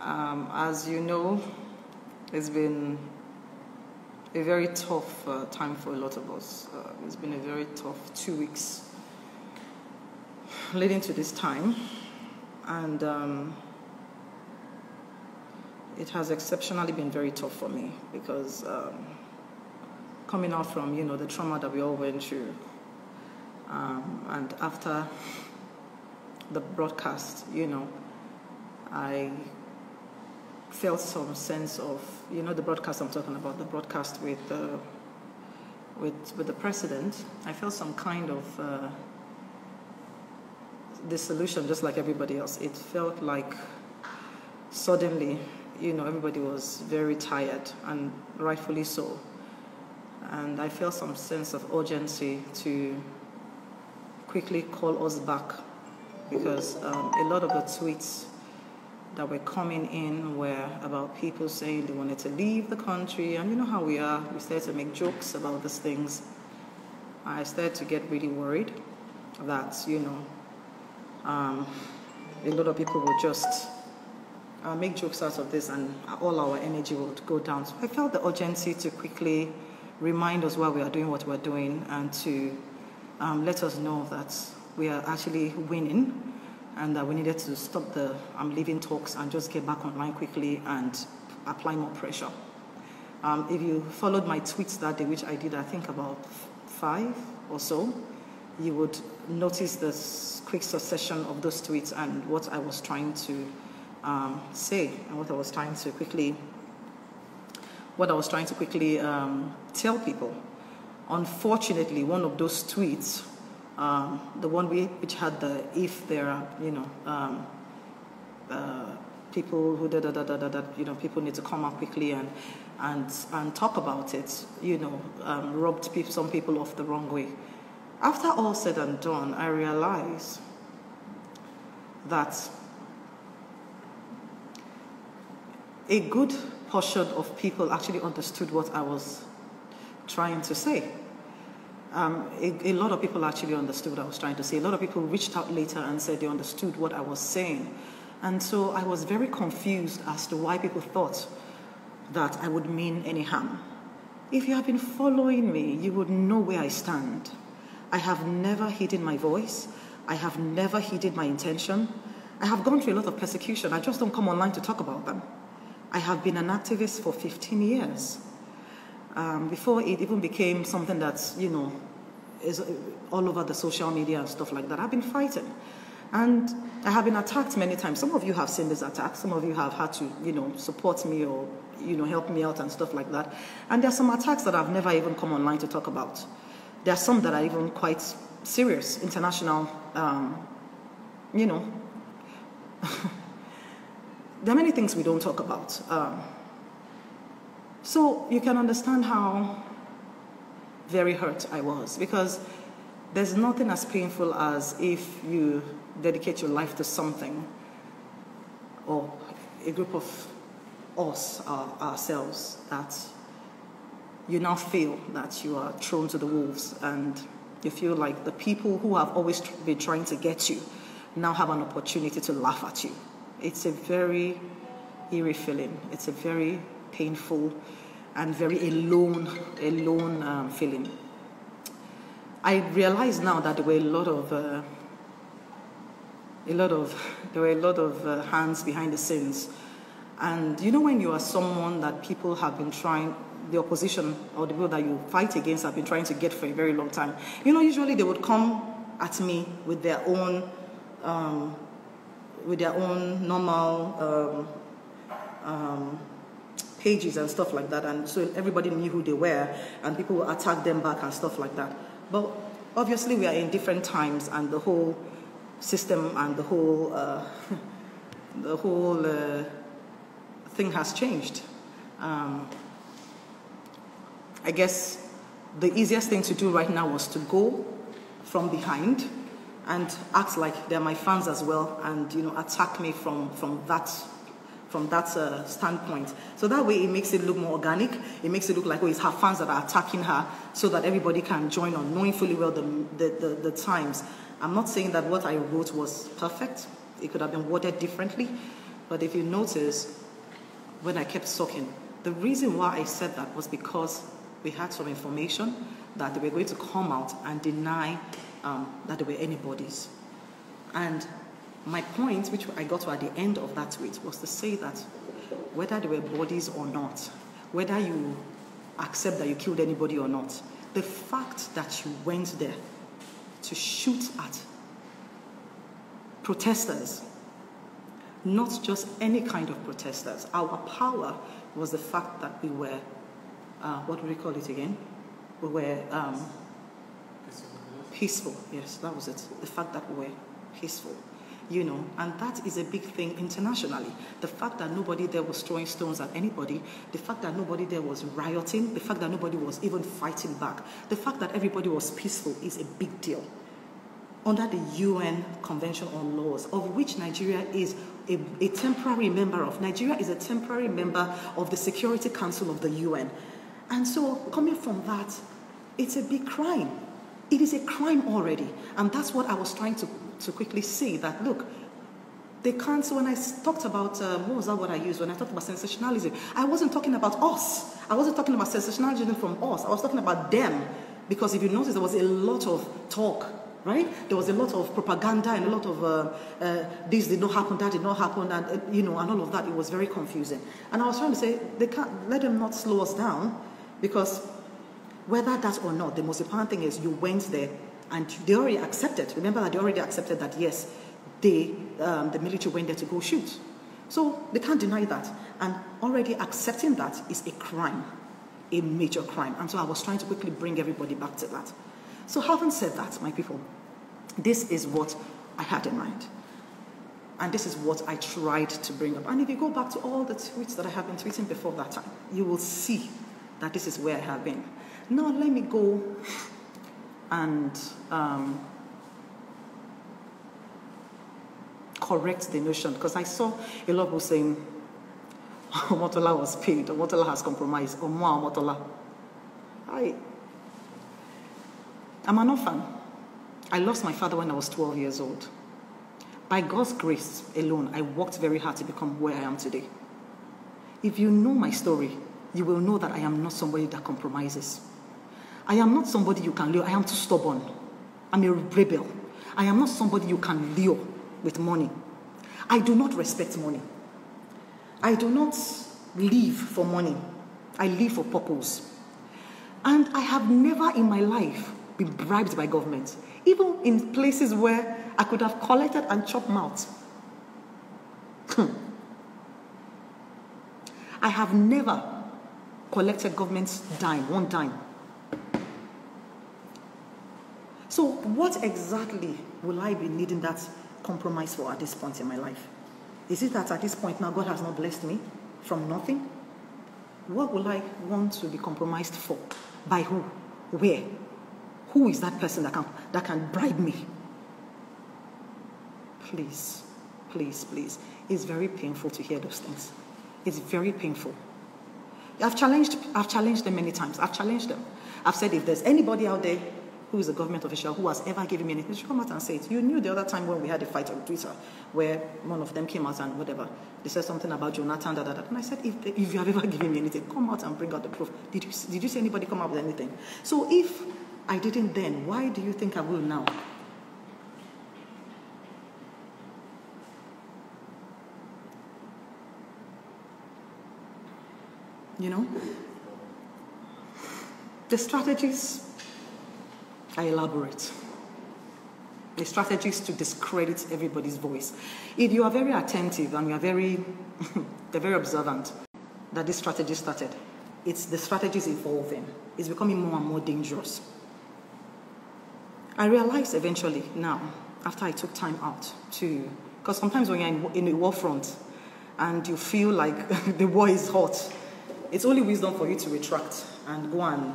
As you know, it's been a very tough time for a lot of us. It's been a very tough 2 weeks leading to this time, and it has exceptionally been very tough for me because coming out from the trauma that we all went through, and after the broadcast, I felt some sense of, the broadcast I'm talking about, the broadcast with the president. I felt some kind of dissolution, just like everybody else. It felt like suddenly, everybody was very tired, and rightfully so. And I felt some sense of urgency to quickly call us back, because a lot of the tweets that were coming in were about people saying they wanted to leave the country, and you know how we are, we started to make jokes about these things. I started to get really worried that, a lot of people would just make jokes out of this and all our energy would go down. So I felt the urgency to quickly remind us why we are doing what we're doing, and to let us know that we are actually winning, and that we needed to stop the leaving talks and just get back online quickly and apply more pressure. If you followed my tweets that day, which I did I think about 5 or so, you would notice this quick succession of those tweets and what I was trying to say, and what I was trying to quickly tell people. Unfortunately, one of those tweets, the one which had the "if there are people who people need to come out quickly and talk about it," rubbed some people off the wrong way. After all said and done, I realized that a good portion of people actually understood what I was trying to say. A lot of people actually understood what I was trying to say. A lot of people reached out later and said they understood what I was saying. And so I was very confused as to why people thought that I would mean any harm. If you have been following me, you would know where I stand. I have never hidden my voice. I have never hidden my intention. I have gone through a lot of persecution. I just don't come online to talk about them. I have been an activist for 15 years. Before it even became something that's, is all over the social media and stuff like that, I've been fighting. And I have been attacked many times. Some of you have seen these attacks. Some of you have had to, support me or, help me out and stuff like that. And there are some attacks that I've never even come online to talk about. There are some that are even quite serious, international, There are many things we don't talk about. So you can understand how very hurt I was, because there's nothing as painful as if you dedicate your life to something, or a group of us, ourselves, that you now feel that you are thrown to the wolves, and you feel like the people who have always been trying to get you now have an opportunity to laugh at you. It's a very eerie feeling. It's a very painful and very alone feeling. I realize now that there were a lot of hands behind the scenes. And when you are someone that people have been trying, the opposition or the people that you fight against have been trying to get for a very long time, usually they would come at me with their own normal pages and stuff like that, and so everybody knew who they were, and people would attack them back and stuff like that. But obviously we are in different times, and the whole system and the whole thing has changed. I guess the easiest thing to do right now was to go from behind and act like they're my fans as well, and attack me from that standpoint. So that way it makes it look more organic. It makes it look like, it's her fans that are attacking her, so that everybody can join on, knowing fully well the times. I'm not saying that what I wrote was perfect. It could have been worded differently. But if you notice, when I kept talking, the reason why I said that was because we had some information that they were going to come out and deny that there were any bodies. And my point, which I got to at the end of that tweet, was to say that whether there were bodies or not, whether you accept that you killed anybody or not, the fact that you went there to shoot at protesters, not just any kind of protesters. Our power was the fact that we were, what do we call it again? We were peaceful. Yes, that was it. The fact that we were peaceful, and that is a big thing internationally. The fact that nobody there was throwing stones at anybody, the fact that nobody there was rioting, the fact that nobody was even fighting back, the fact that everybody was peaceful is a big deal. Under the UN Convention on Laws, of which Nigeria is a temporary member of. Nigeria is a temporary member of the Security Council of the UN. And so, coming from that, it's a big crime. It is a crime already. And that's what I was trying to quickly say, that, look, they can't. So when I talked about, what was that word I used? When I talked about sensationalism, I wasn't talking about us. I wasn't talking about sensationalism from us. I was talking about them. Because if you notice, there was a lot of talk, right? There was a lot of propaganda and a lot of this did not happen, that did not happen, and and all of that. It was very confusing. And I was trying to say, they can't let them not slow us down, because whether that or not, the most important thing is you went there and they already accepted. Remember that they already accepted that yes, the military went there to go shoot. So they can't deny that. And already accepting that is a crime, a major crime. And so I was trying to quickly bring everybody back to that. So having said that, my people, this is what I had in mind. And this is what I tried to bring up. And if you go back to all the tweets that I have been tweeting before that time, you will see that this is where I have been. Now let me go and correct the notion, because I saw a lot of people saying Omotola was paid, Omotola has compromised, or more Omotola. I'm an orphan. I lost my father when I was 12 years old. By God's grace alone, I worked very hard to become where I am today. If you know my story, you will know that I am not somebody that compromises. I am not somebody you can lure. I am too stubborn. I'm a rebel. I am not somebody you can lure with money. I do not respect money. I do not live for money. I live for purpose. And I have never in my life been bribed by government, even in places where I could have collected and chopped mouth. I have never collected government's dime, one dime. So what exactly will I be needing that compromise for at this point in my life? Is it that at this point now God has not blessed me from nothing? What will I want to be compromised for? By who? Where? Who is that person that can bribe me? Please, please, please. It's very painful to hear those things. It's very painful. I've challenged them many times. I've challenged them. I've said, if there's anybody out there who is a government official who has ever given me anything, they should come out and say it. You knew the other time when we had a fight on Twitter where one of them came out and whatever, they said something about Jonathan, and I said, if you have ever given me anything, come out and bring out the proof. Did you see anybody come out with anything? So if I didn't then, why do you think I will now? The strategies are elaborate. The strategies to discredit everybody's voice. If you are very attentive and you are very observant that this strategy started, the strategy is evolving. It's becoming more and more dangerous. I realized eventually now, after I took time out because sometimes when you're in a war front and you feel like the war is hot, it's only wisdom for you to retract and go and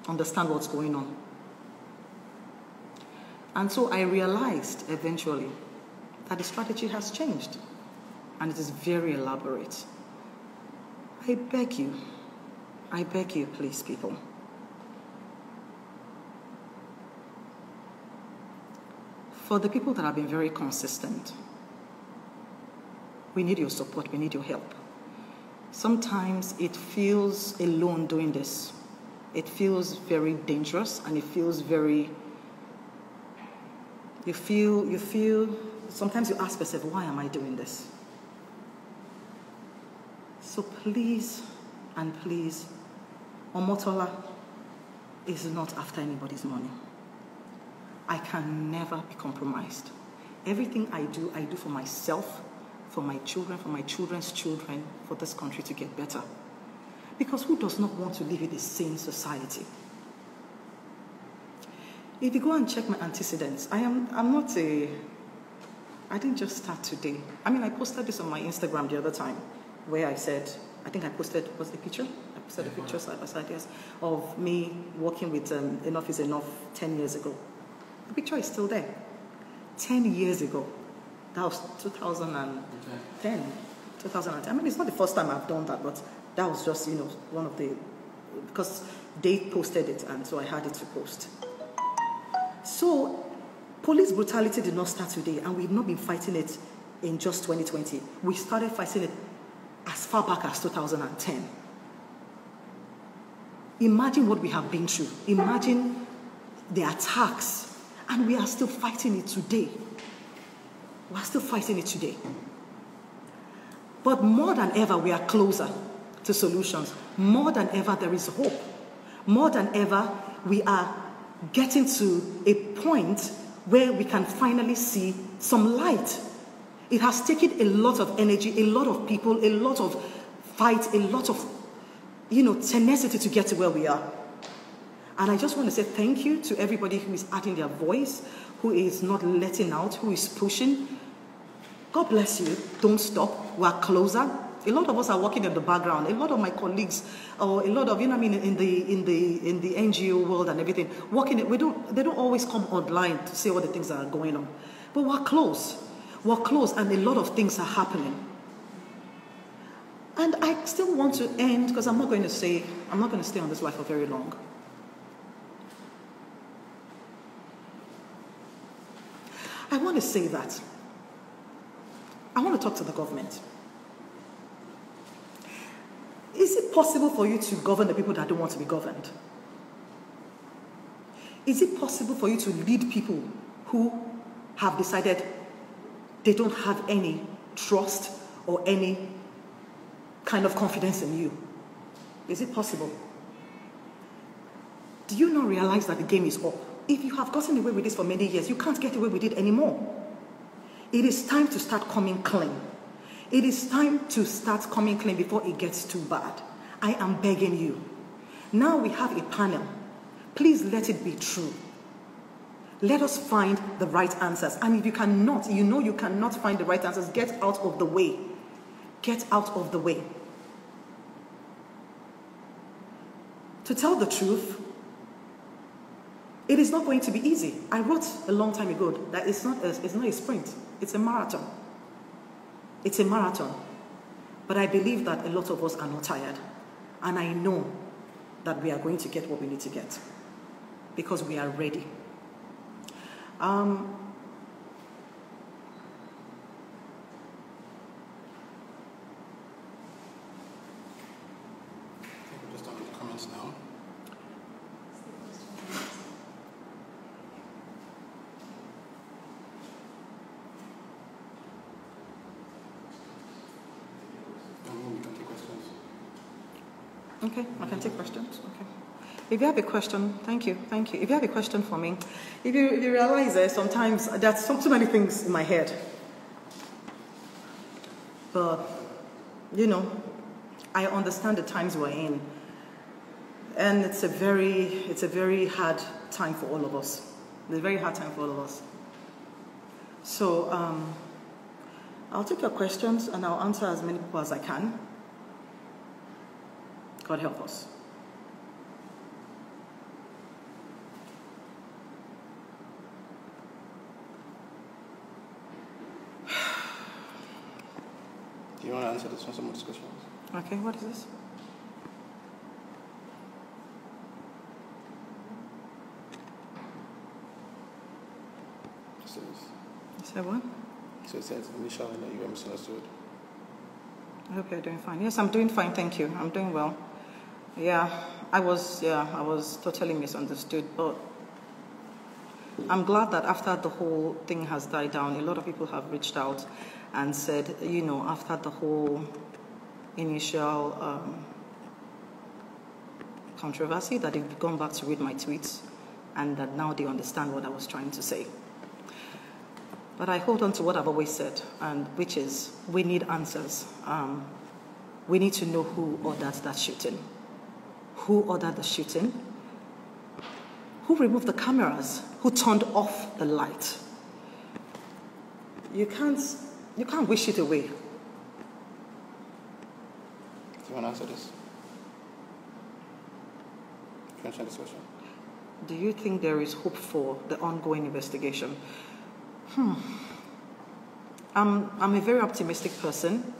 understand what's going on. And so I realized eventually that the strategy has changed and it is very elaborate. I beg you, please, people. For the people that have been very consistent, We need your support. We need your help. Sometimes it feels alone doing this. It feels very dangerous, and it feels very... You feel... Sometimes you ask yourself, why am I doing this? So please, and please, Omotola is not after anybody's money. I can never be compromised. Everything I do for myself, for my children, for my children's children, for this country to get better. Because who does not want to live in a sane society? If you go and check my antecedents, I didn't just start today. I mean, I posted this on my Instagram the other time, where I said, I think I posted, what's the picture? I posted a picture side by side, yes, of me working with Enough is Enough 10 years ago. The picture is still there. 10 years ago. That was 2010. 2010. I mean, it's not the first time I've done that, but that was just, one of the, because they posted it, and so I had it to post. So, police brutality did not start today, and we've not been fighting it in just 2020. We started fighting it as far back as 2010. Imagine what we have been through. Imagine the attacks, and we are still fighting it today. We are still fighting it today. But more than ever, we are closer to solutions. More than ever, there is hope. More than ever, we are getting to a point where we can finally see some light. It has taken a lot of energy, a lot of people, a lot of fight, a lot of, tenacity to get to where we are. And I just want to say thank you to everybody who is adding their voice, who is not letting out, who is pushing. God bless you. Don't stop. We are closer. A lot of us are working in the background. A lot of my colleagues, or a lot of, in the NGO world and everything, working. They don't always come online to say all the things that are going on. But we're close. We're close, and a lot of things are happening. And I still want to end, because I'm not going to stay on this life for very long. I want to say that. I want to talk to the government. Is it possible for you to govern the people that don't want to be governed? Is it possible for you to lead people who have decided they don't have any trust or any kind of confidence in you? Is it possible? Do you not realize that the game is up? If you have gotten away with this for many years, you can't get away with it anymore. It is time to start coming clean. It is time to start coming clean before it gets too bad. I am begging you. Now we have a panel. Please let it be true. Let us find the right answers. And if you cannot, you cannot find the right answers, get out of the way. Get out of the way. To tell the truth, it is not going to be easy. I wrote a long time ago that it's not a sprint. It's a marathon. It's a marathon. But I believe that a lot of us are not tired. And I know that we are going to get what we need to get. Because we are ready. Just on the comments now. We can take questions. Okay, I can take questions. Okay. If you have a question, thank you. If you have a question for me, if you realize that sometimes there's so many things in my head, but I understand the times we're in, and it's a very hard time for all of us. It's a very hard time for all of us. So I'll take your questions and I'll answer as many people as I can. God help us. Do you want to answer some of these questions? Okay, what is this? It says, You said what? so it says initially that you were misunderstood. I hope you're doing fine. Yes, I'm doing fine, thank you. I'm doing well. Yeah, I was totally misunderstood, but I'm glad that after the whole thing has died down, a lot of people have reached out and said, after the whole initial controversy, that they've gone back to read my tweets and that now they understand what I was trying to say. But I hold on to what I've always said, and which is we need answers. We need to know who ordered that shooting. Who ordered the shooting? Who removed the cameras? Who turned off the light? You can't wish it away. Do you want to answer this? Can you answer this question? Do you think there is hope for the ongoing investigation? I'm a very optimistic person,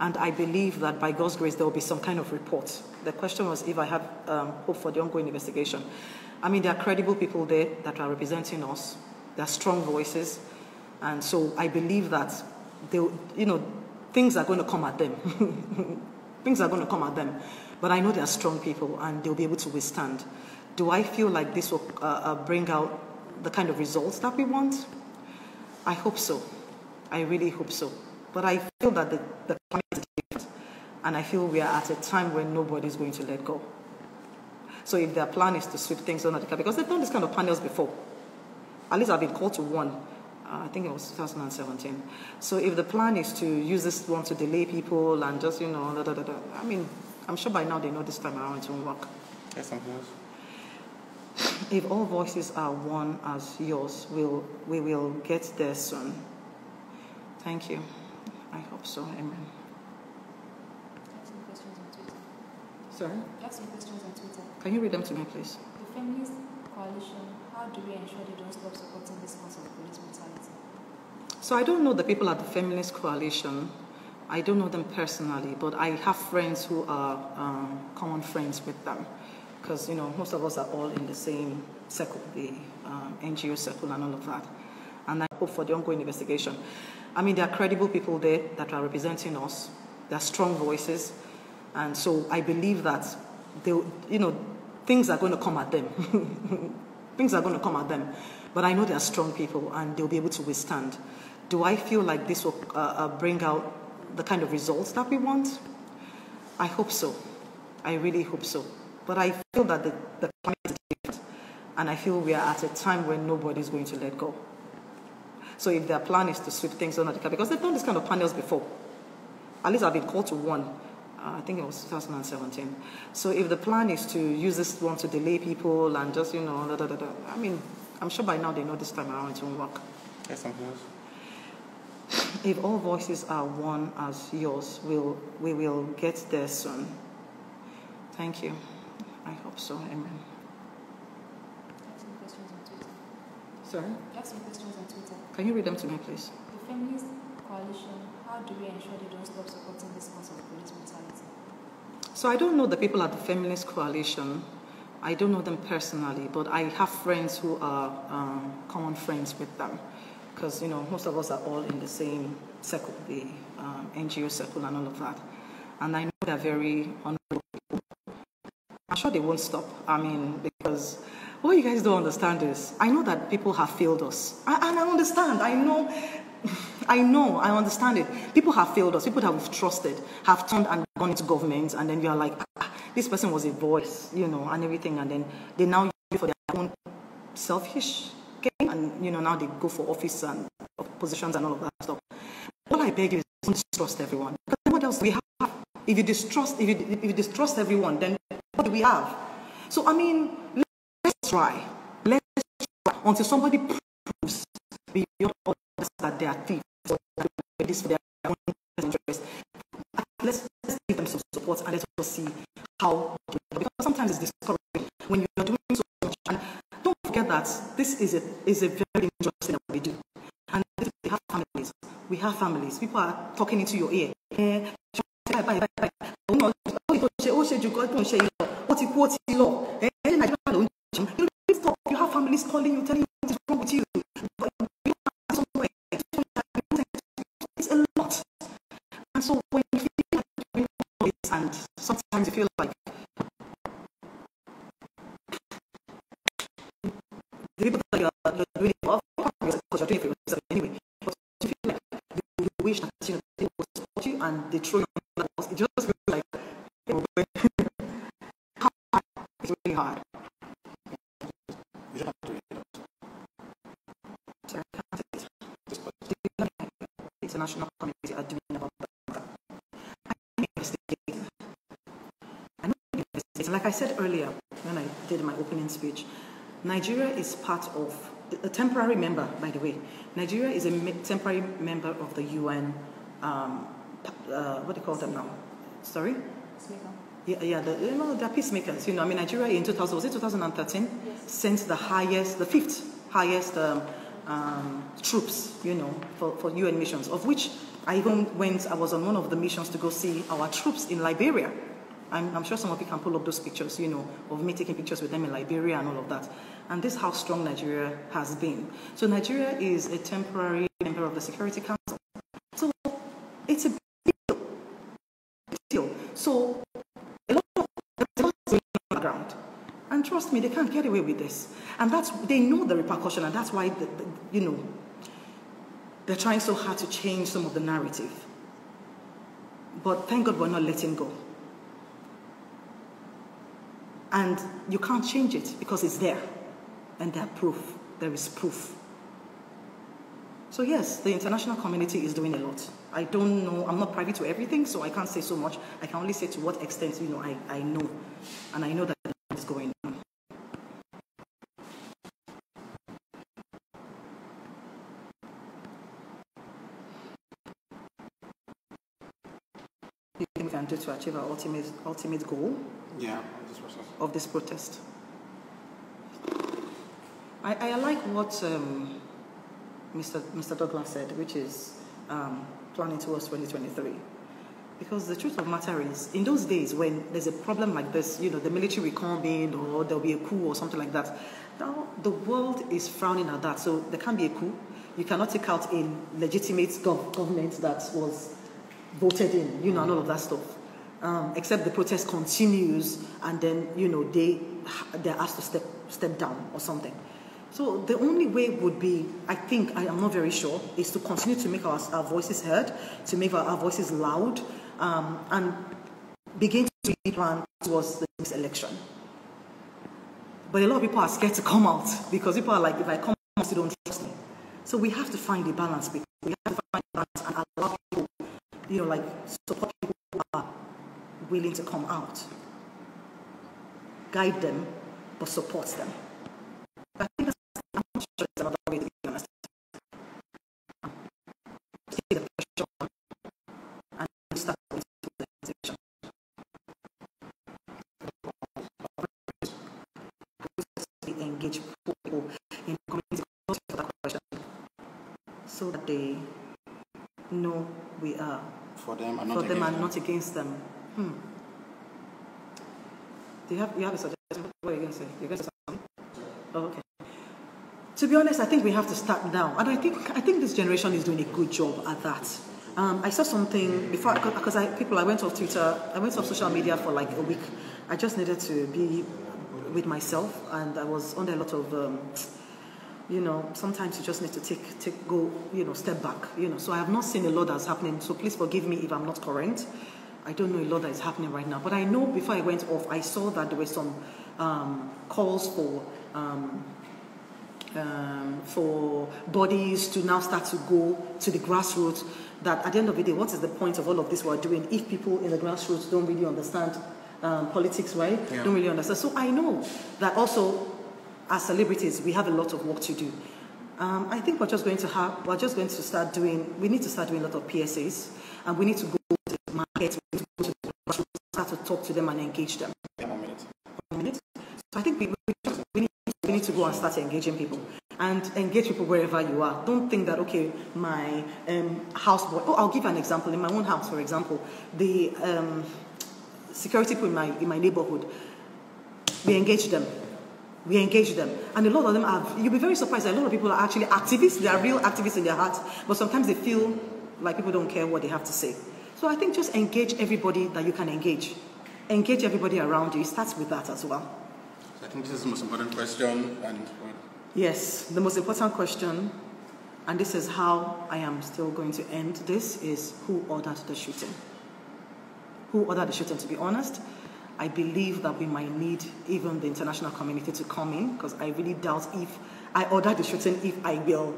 and I believe that by God's grace there will be some kind of report. The question was if I have hope for the ongoing investigation. I mean, there are credible people there that are representing us. There are strong voices, and so I believe that things are going to come at them. Things are going to come at them, but I know there are strong people, and they'll be able to withstand. Do I feel like this will bring out the kind of results that we want? I hope so. I really hope so. But I feel that the climate is different, and I feel we are at a time when nobody's going to let go. So if their plan is to sweep things under the carpet, because they've done this kind of panels before. At least I've been called to one. I think it was 2017. So if the plan is to use this one to delay people and just, I mean, I'm sure by now they know this time around it won't work. Yes, something else. If all voices are one as yours, we will get there soon. Thank you. I hope so. Amen. Ask some questions on Twitter. Sorry? Ask some questions on Twitter. Can you read them to me, please? The feminist coalition, how do we ensure they don't stop supporting this cause of police brutality? So I don't know the people at the feminist coalition. I don't know them personally, but I have friends who are common friends with them. Because, most of us are all in the same circle, the NGO circle and all of that. And I hope for the ongoing investigation. I mean, there are credible people there that are representing us. There are strong voices. And so I believe that, things are going to come at them. Things are going to come at them. But I know there are strong people, and they'll be able to withstand. Do I feel like this will bring out the kind of results that we want? I hope so. I really hope so. But I feel that the climate is different, and I feel we are at a time when nobody's going to let go. So if their plan is to sweep things under the carpet, because they've done this kind of panels before. At least I've been called to one. I think it was 2017. So if the plan is to use this one to delay people and just, I mean, I'm sure by now they know this time around it won't work. Yes, something else. If all voices are one as yours, we will get there soon. Thank you. I hope so. Amen. Ask some questions on Twitter. Sorry? Ask some questions on Twitter. Can you read them to me, please? The feminist coalition, how do we ensure they don't stop supporting this cause of police brutality? So I don't know the people at the feminist coalition. I don't know them personally, but I have friends who are common friends with them. Because, most of us are all in the same circle, the NGO circle and all of that. And I know they're very honorable people. I'm sure they won't stop. I mean, because what you guys don't understand is, I know that people have failed us. And I understand. I understand it. People have failed us. People that we've trusted have turned and gone into government, and then we are like, this person was a voice, and everything, and then they now use it for their own selfish gain, and, now they go for office and positions and all of that stuff. All I beg you is don't distrust everyone. Because what else do we have? If you distrust everyone, then what do we have? So, I mean, let's try. Let's try until somebody proves beyond others that they are thieves or that they do this for their own interest. Let's give them some support and let's just see how. Because sometimes it's discouraging when you are doing so much. And don't forget that this is a very dangerous thing that we do. And we have families. We have families. People are talking into your ear. You have families calling you, telling you what is wrong with you. It's a lot. And so when you feel like and sometimes you feel like the people that you're doing it for, because you're doing it for yourself anyway, but you feel like you wish that they will support you and they throw you on the it just feels like it's really hard. You don't have to do it. Sorry, I can't say it. The international community are doing about that. Like I said earlier when I did my opening speech, Nigeria is part of a temporary member, by the way. Nigeria is a temporary member of the UN, what do you call them now? Sorry? Yeah, they're peacemakers. You know, I mean, Nigeria in 2013, yes, sent the fifth highest troops, you know, for UN missions, of which I was on one of the missions to go see our troops in Liberia. I'm sure some of you can pull up those pictures, you know, of me taking pictures with them in Liberia and all of that. And this is how strong Nigeria has been. So Nigeria is a temporary member of the Security Council. So it's a big deal. So a lot of people are on the ground. And trust me, they can't get away with this. And they know the repercussion, and that's why, you know, they're trying so hard to change some of the narrative. But thank God we're not letting go. And you can't change it because it's there. And there's proof. There is proof. So yes, the international community is doing a lot. I don't know, I'm not privy to everything, so I can't say so much. I can only say to what extent, you know, I know. And I know that it's going on. You think we can do to achieve our ultimate goal? Yeah, of this protest. I like what Mr. Douglas said, which is planning towards 2023. Because the truth of the matter is, in those days when there's a problem like this, you know, the military will come in or there'll be a coup or something like that. Now, the world is frowning at that. So there can't be a coup. You cannot take out a legitimate government that was voted in, you know, and all of that stuff. Except the protest continues, and then, you know, they're asked to step down or something. So the only way would be, I think, I am not very sure, is to continue to make our voices heard, to make our voices loud, and begin to plan towards the next election. But a lot of people are scared to come out because people are like, if I come out, you don't trust me. So we have to find a balance. We have to find a balance and allow people, you know, like support people who are willing to come out. Guide them, but support them. I think I'm not sure it's another way to be honest. Take the pressure on and start with the organization. Engage people in community for that question so that they know we are for them and not against them. Do you have a suggestion? What are you going to say? You're going to say something? Oh, okay. To be honest, I think we have to start now, and I think this generation is doing a good job at that. I saw something before because I went off Twitter, I went off social media for like a week. I just needed to be with myself, and I was under a lot of, you know, sometimes you just need to go, you know, step back, you know. So I have not seen a lot that's happening. So please forgive me if I'm not current. I don't know a lot that is happening right now, but I know before I went off, I saw that there were some calls for bodies to now start to go to the grassroots. That at the end of the day, what is the point of all of this we're doing if people in the grassroots don't really understand politics, right? Yeah. Don't really understand. So I know that also as celebrities, we have a lot of work to do. I think we need to start doing a lot of PSAs, and we need to go to the market, we need to go to the grassroots, start to talk to them and engage them. 1 minute. So I think we need to go and start engaging people. And engage people wherever you are. Don't think that, okay, my houseboy... Oh, I'll give an example. In my own house, for example, the security people in my neighborhood, we engage them. And a lot of them you'll be very surprised that a lot of people are actually activists. They are real activists in their hearts. But sometimes they feel like people don't care what they have to say. So I think just engage everybody that you can engage. Engage everybody around you. It starts with that as well. I think this is the most important question. Yes, the most important question, and this is how I am still going to end this, is who ordered the shooting? Who ordered the shooting? To be honest, I believe that we might need even the international community to come in, because I really doubt if I ordered the shooting, if I will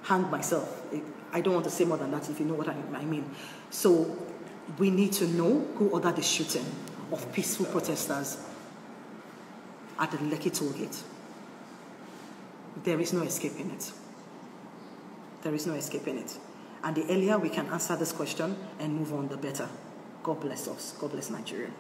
hang myself. I don't want to say more than that, if you know what I mean. So we need to know who ordered the shooting of peaceful protesters at the Lekki Tollgate. There is no escaping it. There is no escaping it. And the earlier we can answer this question and move on, the better. God bless us. God bless Nigeria.